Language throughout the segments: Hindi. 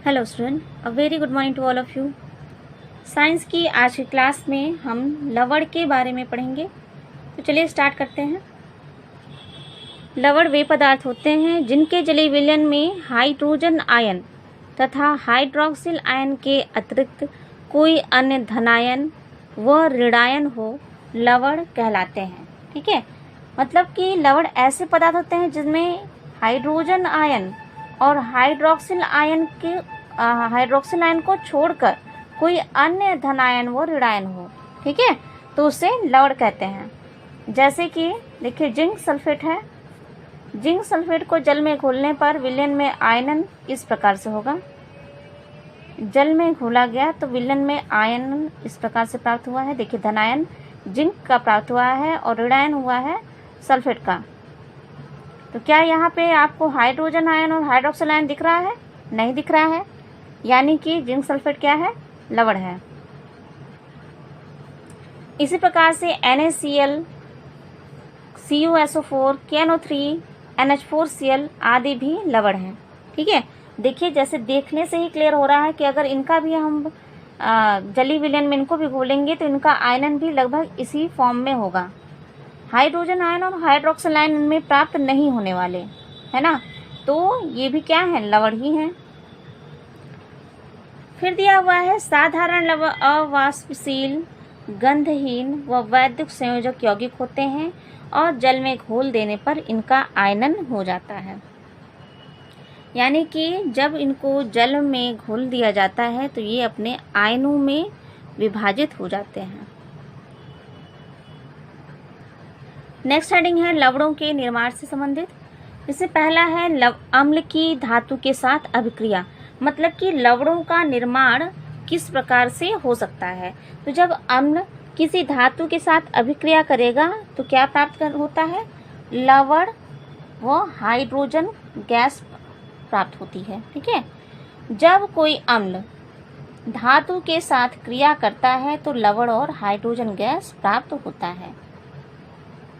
Hello student, a very good morning to all of you. Science की आज की क्लास में हम लवण के बारे में पढ़ेंगे। तो चलिए स्टार्ट करते हैं। लवण वे पदार्थ होते हैं जिनके जलीय विलयन में हाइड्रोजन आयन तथा हाइड्रोक्सिल आयन के अतिरिक्त कोई अन्य धनायन व ऋणायन हो, लवण कहलाते हैं। ठीक है, मतलब कि लवण ऐसे पदार्थ होते हैं जिनमें हाइड्रोजन आयन और हाइड्रोक्सिल आयन को छोड़कर कोई अन्य धनायन व ऋणायन हो। ठीक है, तो उसे लवण कहते हैं। जैसे कि देखिए, जिंक सल्फेट है। जिंक सल्फेट को जल में घोलने पर विलयन में आयनन इस प्रकार से होगा। जल में घोला गया तो विलयन में आयन इस प्रकार से प्राप्त हुआ है। देखिए, धनायन जिंक का प्राप्त हुआ है और ऋणायन हुआ है सल्फेट का। तो क्या यहाँ पे आपको हाइड्रोजन आयन और हाइड्रोक्सिल आयन दिख रहा है? नहीं दिख रहा है, यानी कि जिंक सल्फेट क्या है? लवण है। इसी प्रकार से NaCl, CuSO4, KNO3, NH4Cl आदि भी लवण हैं। ठीक है, देखिए जैसे देखने से ही क्लियर हो रहा है कि अगर इनका भी हम जलीय विलयन में इनको भी घोलेंगे तो इनका आयनन भी लगभग इसी फॉर्म में होगा। हाइड्रोजन आयन और हाइड्रोक्सिल आयन इनमें प्राप्त नहीं होने वाले, है ना। तो ये भी क्या है? लवण ही है। फिर दिया हुआ है साधारण लवण अवाष्पशील, गंधहीन व वैद्युत संयोजक यौगिक होते हैं और जल में घोल देने पर इनका आयनन हो जाता है। यानी कि जब इनको जल में घोल दिया जाता है तो ये अपने आयनों में विभाजित हो जाते हैं। नेक्स्ट हेडिंग है लवणों के निर्माण से संबंधित। इससे पहला है अम्ल की धातु के साथ अभिक्रिया, मतलब कि लवणों का निर्माण किस प्रकार से हो सकता है। तो जब अम्ल किसी धातु के साथ अभिक्रिया करेगा तो क्या प्राप्त होता है? लवण व हाइड्रोजन गैस प्राप्त होती है। ठीक है, जब कोई अम्ल धातु के साथ क्रिया करता है तो लवण और हाइड्रोजन गैस प्राप्त होता है।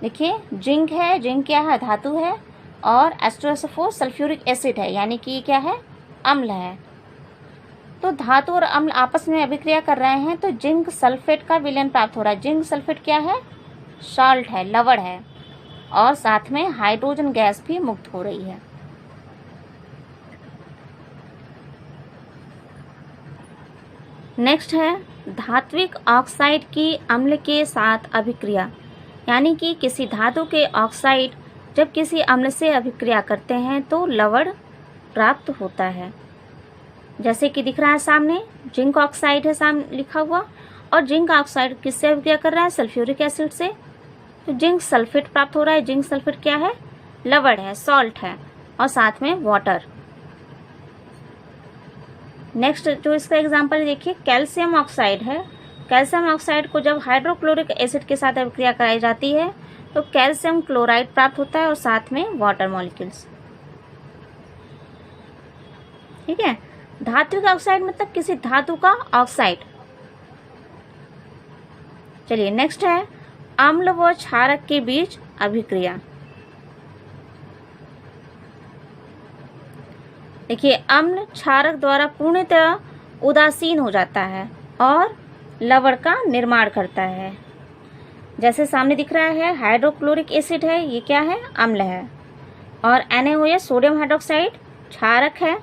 देखिए, जिंक है, जिंक क्या है? धातु है, और H2SO4 सल्फ्यूरिक एसिड है, यानी कि क्या है? अम्ल है। तो धातु और अम्ल आपस में अभिक्रिया कर रहे हैं तो जिंक सल्फेट का विलयन प्राप्त हो रहा है। जिंक सल्फेट क्या है? सॉल्ट है, लवण है, और साथ में हाइड्रोजन गैस भी मुक्त हो रही है। नेक्स्ट है धात्विक ऑक्साइड की अम्ल के साथ अभिक्रिया, यानी कि किसी धातु के ऑक्साइड जब किसी अम्ल से अभिक्रिया करते हैं तो लवण प्राप्त होता है। जैसे कि दिख रहा है सामने, जिंक ऑक्साइड है सामने लिखा हुआ, और जिंक ऑक्साइड किससे अभिक्रिया कर रहा है? सल्फ्यूरिक एसिड से। तो जिंक सल्फेट प्राप्त हो रहा है। जिंक सल्फेट क्या है? लवण है, सॉल्ट है, और साथ में वाटर। नेक्स्ट जो इसका एग्जाम्पल देखिए, कैल्शियम ऑक्साइड है। कैल्शियम ऑक्साइड को जब हाइड्रोक्लोरिक एसिड के साथ अभिक्रिया कराई जाती है तो कैल्शियम क्लोराइड प्राप्त होता है और साथ में वाटर मॉलिक्यूल्स। ठीक है, धात्विक ऑक्साइड मतलब किसी धातु का ऑक्साइड। चलिए नेक्स्ट है अम्ल व क्षारक के बीच अभिक्रिया। देखिए, अम्ल क्षारक द्वारा पूर्णतः उदासीन हो जाता है और लवण का निर्माण करता है। जैसे सामने दिख रहा है, हाइड्रोक्लोरिक एसिड है, ये क्या है? अम्ल है, और NaOH सोडियम हाइड्रोक्साइड क्षारक है।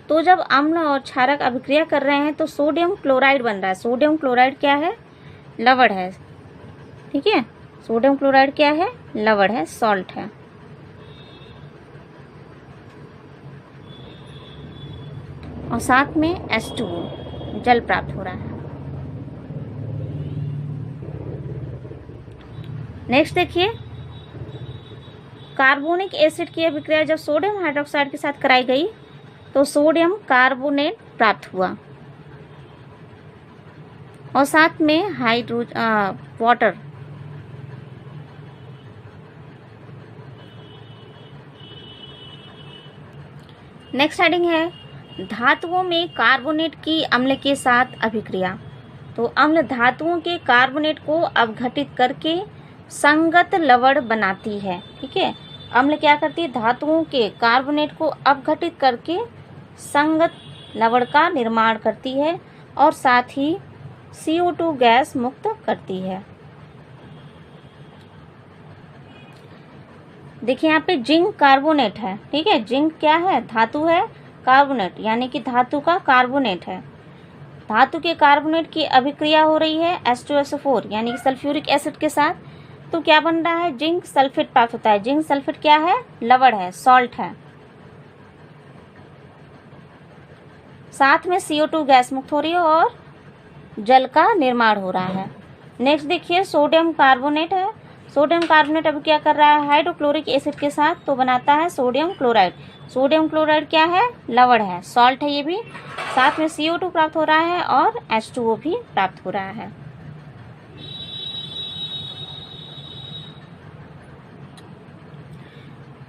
तो जब अम्ल और क्षारक अभिक्रिया कर रहे हैं तो सोडियम क्लोराइड बन रहा है। सोडियम क्लोराइड क्या है? लवण है। ठीक है, सोडियम क्लोराइड क्या है? लवण है, सॉल्ट है। और साथ में H2O जल प्राप्त हो रहा है। नेक्स्ट देखिए, कार्बोनिक एसिड की अभिक्रिया जब सोडियम हाइड्रोक्साइड के साथ कराई गई तो सोडियम कार्बोनेट प्राप्त हुआ, और साथ में वाटर। नेक्स्ट हेडिंग है धातुओं में कार्बोनेट की अम्ल के साथ अभिक्रिया। तो अम्ल धातुओं के कार्बोनेट को अपघटित करके संगत लवण बनाती है। ठीक है, अम्ल क्या करती है? धातुओं के कार्बोनेट को अपघटित करके संगत लवण का निर्माण करती है और साथ ही CO2 गैस मुक्त करती है। देखिए यहाँ पे जिंक कार्बोनेट है, ठीक है। जिंक क्या है? धातु है, कार्बोनेट यानी कि धातु का कार्बोनेट है। धातु के कार्बोनेट की अभिक्रिया हो रही है H2SO4 यानी कि सल्फ्यूरिक एसिड के साथ, तो क्या बन रहा है? जिंक सल्फेट प्राप्त होता है। जिंक सल्फेट क्या है? लवण है, सॉल्ट है। साथ में CO2 गैस मुक्त हो रही है और जल का निर्माण हो रहा है। नेक्स्ट देखिए सोडियम कार्बोनेट है। सोडियम कार्बोनेट अब क्या कर रहा है? हाइड्रोक्लोरिक एसिड के साथ तो बनाता है सोडियम क्लोराइड। सोडियम क्लोराइड क्या है? लवण है, सॉल्ट है ये भी। साथ में CO2 प्राप्त हो रहा है और H2O भी प्राप्त हो रहा है।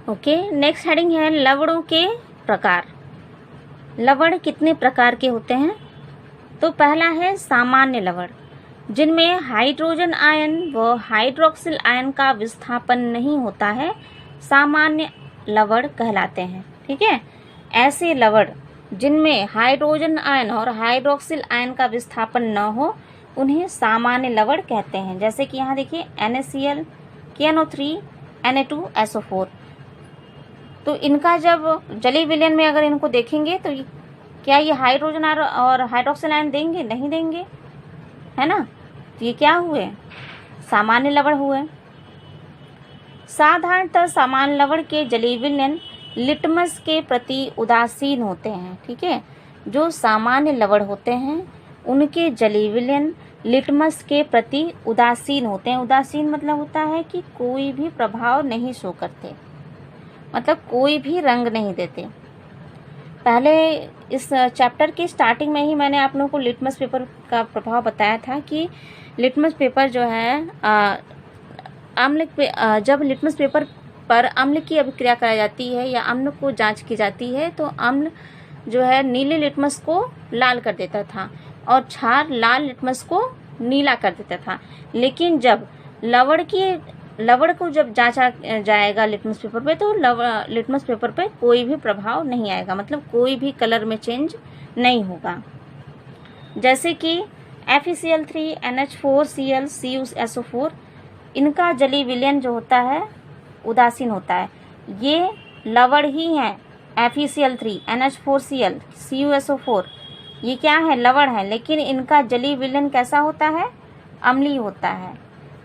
ओके, नेक्स्ट हेडिंग है लवणों के प्रकार। लवण कितने प्रकार के होते हैं? तो पहला है सामान्य लवण, जिनमें हाइड्रोजन आयन व हाइड्रोक्सिल आयन का विस्थापन नहीं होता है, सामान्य लवण कहलाते हैं। ठीक है, ऐसे लवण जिनमें हाइड्रोजन आयन और हाइड्रोक्सिल आयन का विस्थापन न हो उन्हें सामान्य लवण कहते हैं। जैसे कि यहाँ देखिए NaCl, KNO3, Na2SO4। तो इनका जब जलीय विलयन में अगर इनको देखेंगे तो क्या ये हाइड्रोजन और हाइड्रोक्सिल आयन देंगे? नहीं देंगे, है ना। तो ये क्या हुए? सामान्य लवण हुए। साधारणतः सामान्य लवण के जलीय विलयन लिटमस के प्रति उदासीन होते हैं। ठीक है, जो सामान्य लवण होते हैं उनके जलीय विलयन लिटमस के प्रति उदासीन होते हैं। उदासीन मतलब होता है कि कोई भी प्रभाव नहीं शो करते, मतलब कोई भी रंग नहीं देते। पहले इस चैप्टर के स्टार्टिंग में ही मैंने आप लोगों को लिटमस पेपर का प्रभाव बताया था कि लिटमस पेपर जो है जब लिटमस पेपर पर अम्ल की अभिक्रिया कराई जाती है या अम्ल को जांच की जाती है तो अम्ल जो है नीले लिटमस को लाल कर देता था और क्षार लाल लिटमस को नीला कर देता था। लेकिन जब लवण को जब जांचा जाएगा लिटमस पेपर पे तो लिटमस पेपर पे कोई भी प्रभाव नहीं आएगा, मतलब कोई भी कलर में चेंज नहीं होगा। जैसे कि FeCl3, NH4Cl, CuSO4, इनका जलीय विलयन जो होता है उदासीन होता है। ये लवण ही हैं। FeCl3, NH4Cl, CuSO4 ये क्या है? लवण है, लेकिन इनका जलीय विलयन कैसा होता है? अम्लीय होता है,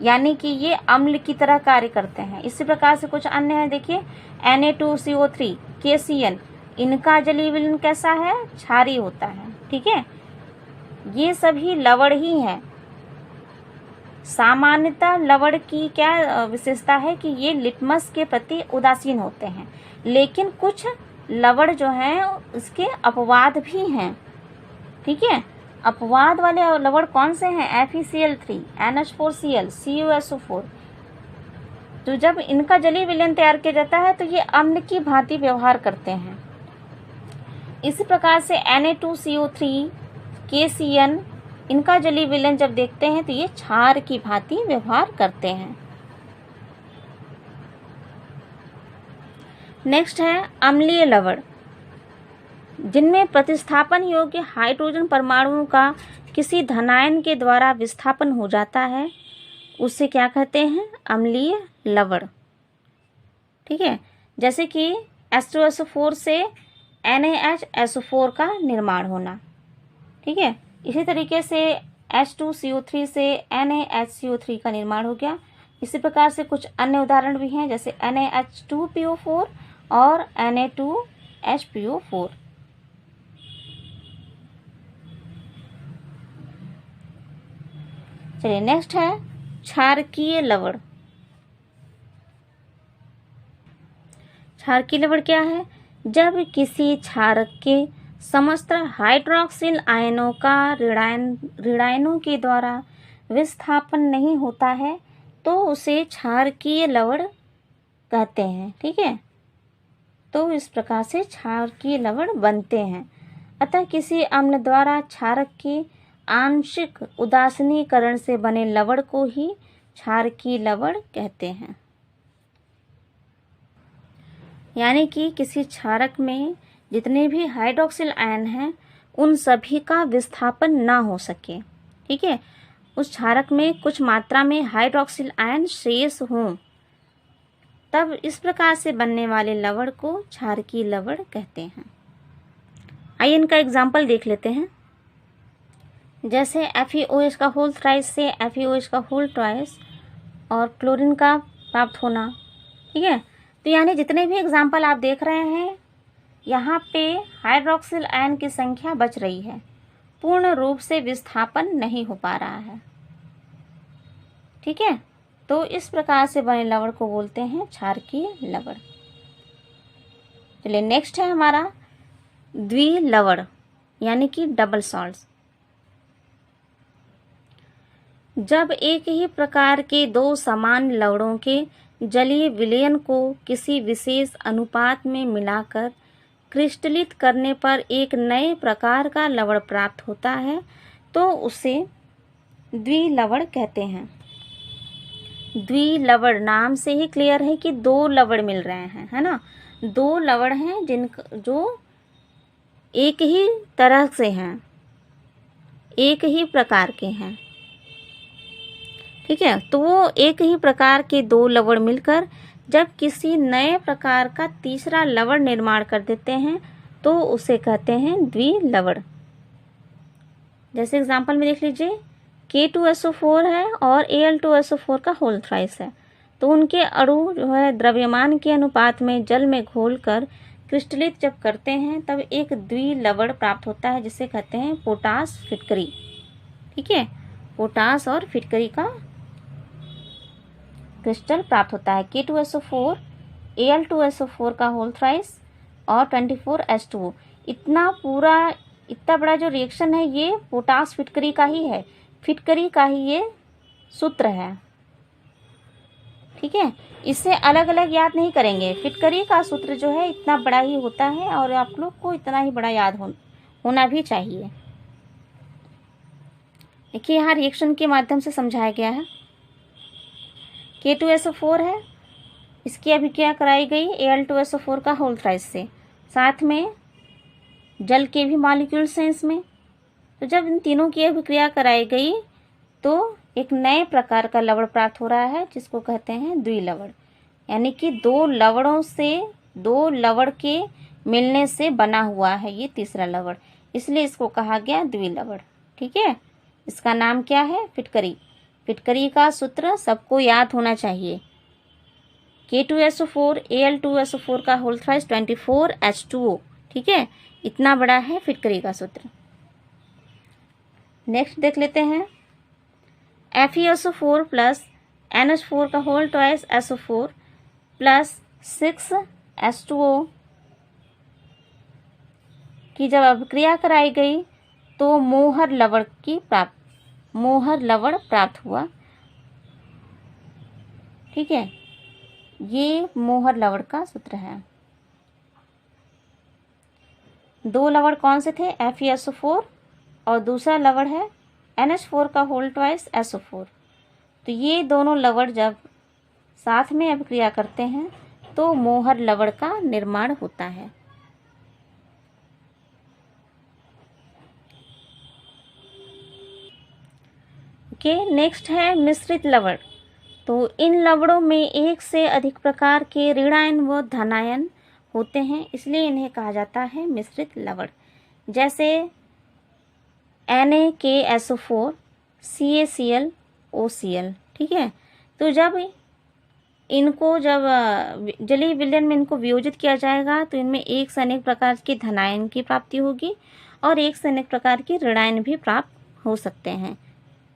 यानी कि ये अम्ल की तरह कार्य करते हैं। इसी प्रकार से कुछ अन्य है, देखिए Na2CO3, KCN, इनका जलीय विलयन कैसा है? क्षारीय होता है। ठीक है, ये सभी लवण ही हैं। सामान्यतः लवण की क्या विशेषता है कि ये लिटमस के प्रति उदासीन होते हैं, लेकिन कुछ लवण जो हैं उसके अपवाद भी हैं। ठीक है, अपवाद वाले लवण कौन से हैं? FeCl3, NH4Cl, CuSO4। तो जब इनका जलीय विलयन तैयार किया जाता है तो ये अम्ल की भांति व्यवहार करते हैं। इसी प्रकार से Na2CO3, KCN, इनका जलीय विलयन जब देखते हैं तो ये क्षार की भांति व्यवहार करते हैं। नेक्स्ट है अम्लीय लवण, जिनमें प्रतिस्थापन योग्य हाइड्रोजन परमाणुओं का किसी धनायन के द्वारा विस्थापन हो जाता है, उसे क्या कहते हैं? अम्लीय लवण। ठीक है, जैसे कि H2SO4 से NaHSO4 का निर्माण होना। ठीक है, इसी तरीके से H2CO3 से NaHCO3 का निर्माण हो गया। इसी प्रकार से कुछ अन्य उदाहरण भी हैं, जैसे NaH2PO4 और Na2HPO4। चलिए नेक्स्ट है क्षारकीय लवण। क्षारकीय लवण क्या है? जब किसी क्षारक के समस्त हाइड्रोक्सिल आयनों का ऋणायनों के द्वारा विस्थापन नहीं होता है तो उसे क्षारकीय लवण कहते हैं। ठीक है, तो इस प्रकार से क्षारकीय लवण बनते हैं। अतः किसी अम्ल द्वारा क्षारक के आंशिक उदासीनीकरण से बने लवण को ही क्षारकीय लवण कहते हैं। यानी कि किसी क्षारक में जितने भी हाइड्रोक्सिल आयन हैं उन सभी का विस्थापन ना हो सके। ठीक है, उस क्षारक में कुछ मात्रा में हाइड्रोक्सिल आयन शेष हों, तब इस प्रकार से बनने वाले लवण को क्षारकीय लवण कहते हैं। आइए इनका एग्जाम्पल देख लेते हैं। जैसे FeOH का होल थ्राइस से FeOH का होल ट्वाइस और क्लोरीन का प्राप्त होना। ठीक है, तो यानी जितने भी एग्जाम्पल आप देख रहे हैं, यहाँ पे हाइड्रोक्सिल आयन की संख्या बच रही है, पूर्ण रूप से विस्थापन नहीं हो पा रहा है। ठीक है, तो इस प्रकार से बने लवण को बोलते हैं क्षारकीय लवण। चलिए नेक्स्ट है हमारा द्विलवण यानी कि डबल सॉल्ट्स। जब एक ही प्रकार के दो समान लवणों के जलीय विलयन को किसी विशेष अनुपात में मिलाकर क्रिस्टलित करने पर एक नए प्रकार का लवण प्राप्त होता है तो उसे द्विलवण कहते हैं। द्विलवण नाम से ही क्लियर है कि दो लवण मिल रहे हैं, है ना। दो लवण हैं जो एक ही तरह से हैं, एक ही प्रकार के हैं। ठीक है, तो वो एक ही प्रकार के दो लवण मिलकर जब किसी नए प्रकार का तीसरा लवण निर्माण कर देते हैं तो उसे कहते हैं द्विलवण। जैसे एग्जांपल में देख लीजिए, K2SO4 है और Al2SO4 का होल थ्राइस है, तो उनके अणु जो है द्रव्यमान के अनुपात में जल में घोलकर क्रिस्टलित जब करते हैं तब एक द्विलवण प्राप्त होता है, जिसे कहते हैं पोटास फिटकरी। ठीक है, पोटास और फिटकरी का क्रिस्टल प्राप्त होता है। K2SO4, Al2SO4 का होल थ्राइस और 24H2O। इतना बड़ा जो रिएक्शन है ये पोटास फिटकरी का ही है, फिटकरी का ही ये सूत्र है। ठीक है, इससे अलग अलग याद नहीं करेंगे। फिटकरी का सूत्र जो है इतना बड़ा ही होता है और आप लोग को इतना ही बड़ा याद होना भी चाहिए। देखिए यहाँ रिएक्शन के माध्यम से समझाया गया है। K2SO4 है, इसकी अभिक्रिया कराई गई Al2SO4 का होल थ्राइस से, साथ में जल के भी मॉलिक्यूल्स हैं इसमें। तो जब इन तीनों की अभिक्रिया कराई गई तो एक नए प्रकार का लवण प्राप्त हो रहा है जिसको कहते हैं द्विलवण। यानी कि दो लवण के मिलने से बना हुआ है ये तीसरा लवण, इसलिए इसको कहा गया द्विलवण। ठीक है, इसका नाम क्या है? फिटकरी। फिटकरी का सूत्र सबको याद होना चाहिए। K2SO4 Al2SO4 का होल थ्राइस 24H2O। ठीक है, इतना बड़ा है फिटकरी का सूत्र। नेक्स्ट देख लेते हैं, FeSO4 प्लस NH4 का whole twice SO4 plus 6H2O की जब अभिक्रिया कराई गई तो मोहर लवण प्राप्त हुआ। ठीक है, ये मोहर लवण का सूत्र है। दो लवण कौन से थे? FeSO4 और दूसरा लवण है NH4 का होल ट्वाइस SO4। तो ये दोनों लवण जब साथ में अभिक्रिया करते हैं तो मोहर लवण का निर्माण होता है। नेक्स्ट है मिश्रित लवण। तो इन लवणों में एक से अधिक प्रकार के ऋणायन व धनायन होते हैं, इसलिए इन्हें कहा जाता है मिश्रित लवण। जैसे NaKSO4 CaCl OCl। ठीक है, तो जब जलीय विलयन में इनको वियोजित किया जाएगा तो इनमें एक से अनेक प्रकार के धनायन की प्राप्ति होगी और एक से अनेक प्रकार के ऋणायन भी प्राप्त हो सकते हैं।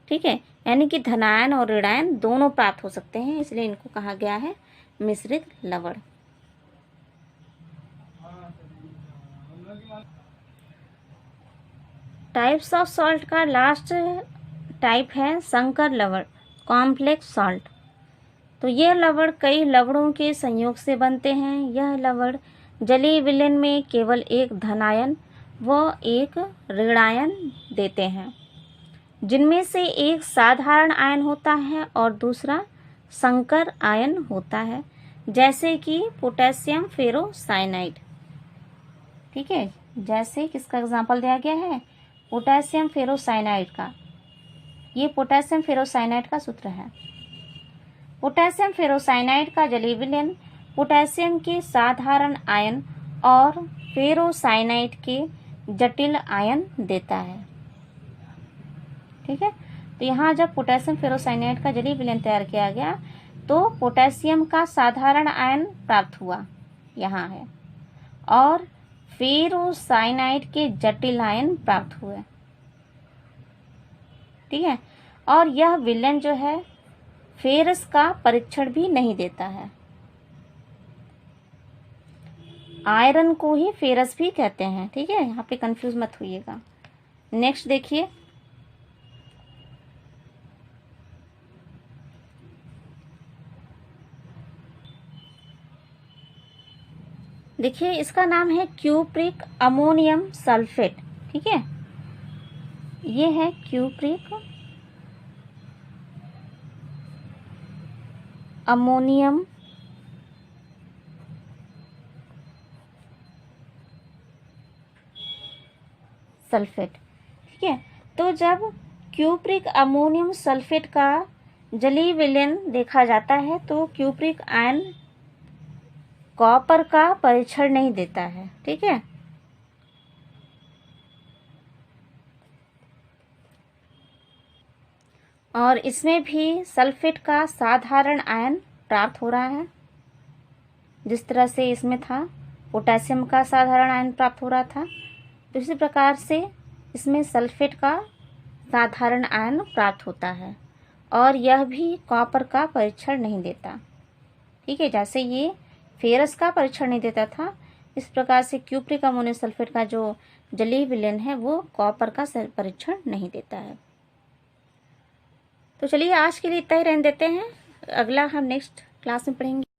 ठीक है, यानी कि धनायन और ऋणायन दोनों प्राप्त हो सकते हैं, इसलिए इनको कहा गया है मिश्रित लवण। टाइप्स ऑफ सॉल्ट का लास्ट टाइप है संकर लवण, कॉम्प्लेक्स सॉल्ट। तो यह लवण कई लवणों के संयोग से बनते हैं। यह लवण जलीय विलयन में केवल एक धनायन व एक ऋणायन देते हैं, जिनमें से एक साधारण आयन होता है और दूसरा संकर आयन होता है, जैसे कि पोटेशियम फेरोसाइनाइड। ठीक है, जैसे किसका एग्जाम्पल दिया गया है, पोटेशियम फेरोसाइनाइड का। ये पोटेशियम फेरोसाइनाइड का सूत्र है। पोटेशियम फेरोसाइनाइड का जलीय विलयन पोटेशियम के साधारण आयन और फेरोसाइनाइड के जटिल आयन देता है। ठीक है, तो यहाँ जब पोटेशियम फेरोसाइनाइड का जलीय विलयन तैयार किया गया तो पोटेशियम का साधारण आयन प्राप्त हुआ, यहाँ है, और फेरोसाइनाइड के जटिल आयन प्राप्त हुए। ठीक है, और यह विलयन जो है फेरस का परीक्षण भी नहीं देता है। आयरन को ही फेरस भी कहते हैं। ठीक है, यहाँ पे कंफ्यूज मत होइएगा। नेक्स्ट देखिए, देखिए इसका नाम है क्यूप्रिक अमोनियम सल्फेट। ठीक है, ये है क्यूप्रिक अमोनियम सल्फेट। ठीक है, तो जब क्यूप्रिक अमोनियम सल्फेट का जलीय विलयन देखा जाता है तो क्यूप्रिक आयन कॉपर का परीक्षण नहीं देता है। ठीक है, और इसमें भी सल्फेट का साधारण आयन प्राप्त हो रहा है, जिस तरह से इसमें था पोटेशियम का साधारण आयन प्राप्त हो रहा था, तो इसी प्रकार से इसमें सल्फेट का साधारण आयन प्राप्त होता है, और यह भी कॉपर का परीक्षण नहीं देता। ठीक है, जैसे ये फेरस का परीक्षण नहीं देता था, इस प्रकार से क्यूप्रिक अमोनियम सल्फेट का जो जलीय विलयन है वो कॉपर का परीक्षण नहीं देता है। तो चलिए आज के लिए इतना ही रहने देते हैं, अगला हम नेक्स्ट क्लास में पढ़ेंगे।